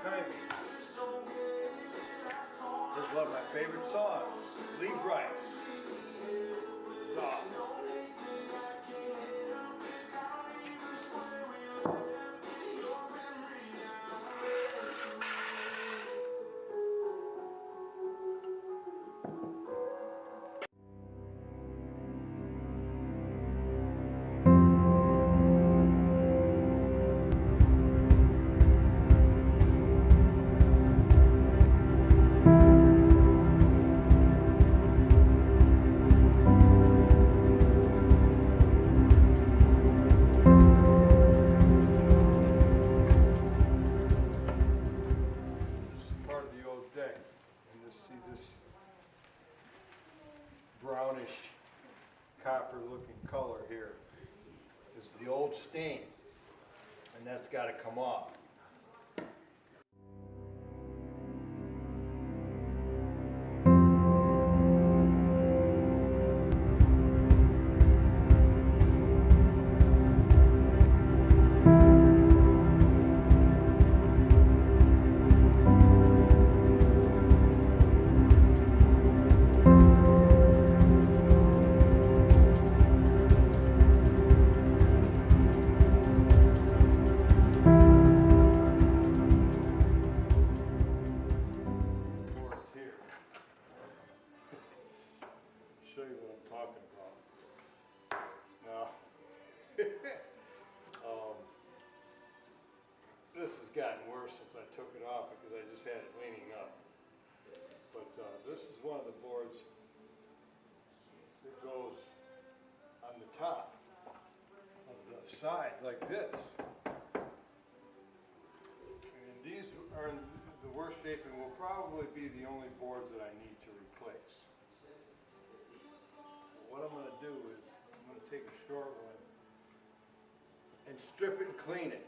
timing. This is one of my favorite songs. Lee Bryce. It's awesome. Brownish copper looking color here is the old stain, and that's got to come off. Show you what I'm talking about. Now, this has gotten worse since I took it off because I just had it leaning up. But this is one of the boards that goes on the top of the side like this. And these are in the worst shape and will probably be the only boards that I need to replace. What I'm going to do is I'm going to take a short one and strip it and clean it,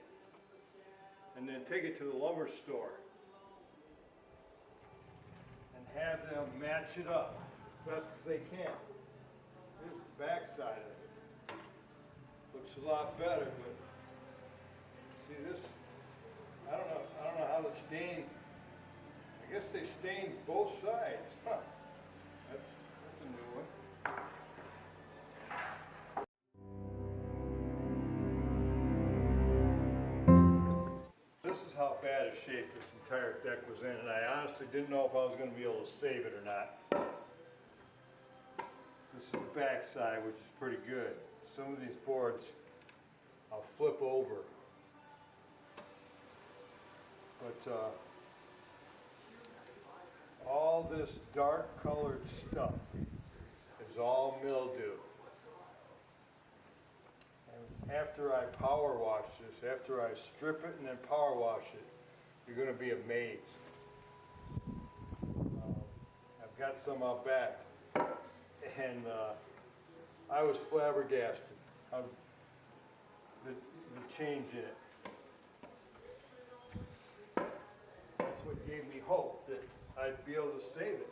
and then take it to the lumber store and have them match it up best as they can. Here's the back side of it. Looks a lot better, but see this? I don't know how the stain. I guess they stained both sides. Huh. That's a new one. How bad a shape this entire deck was in, and I honestly didn't know if I was going to be able to save it or not. This is the back side, which is pretty good. Some of these boards I'll flip over, but all this dark colored stuff is all mildew. After I power wash this, after I strip it and then power wash it, you're going to be amazed. I've got some out back, and I was flabbergasted of the change in it. That's what gave me hope that I'd be able to save it.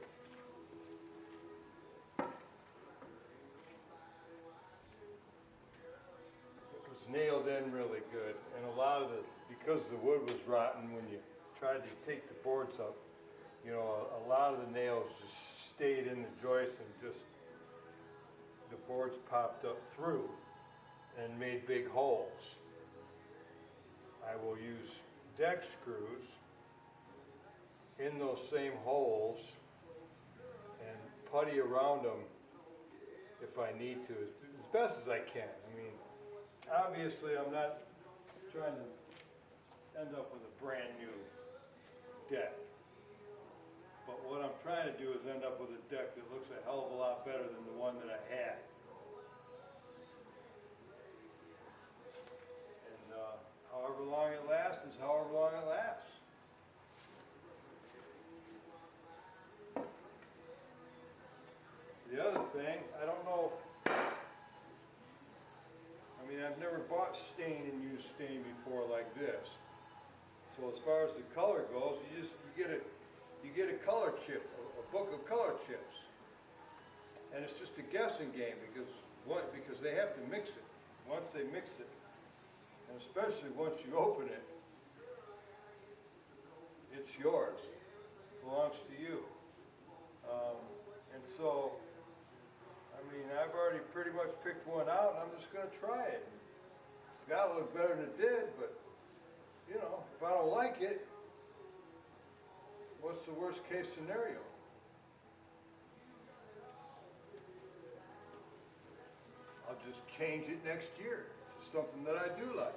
Nailed in really good, and a lot of because the wood was rotten when you tried to take the boards up, you know, a lot of the nails just stayed in the joists and just the boards popped up through and made big holes. I will use deck screws in those same holes and putty around them if I need to, as best as I can. I mean, obviously, I'm not trying to end up with a brand new deck. But what I'm trying to do is end up with a deck that looks a hell of a lot better than the one that I had. And however long it lasts is however long it lasts. The other thing, I don't know. I mean, I've never bought stain and used stain before like this. So as far as the color goes, you get a color chip, a book of color chips, and it's just a guessing game because they have to mix it. Once they mix it, and especially once you open it, it's yours. It belongs to you. And so, I mean, I've already pretty much picked one out, and I'm just going to try it. It's got to look better than it did, but, you know, if I don't like it, what's the worst case scenario? I'll just change it next year to something that I do like.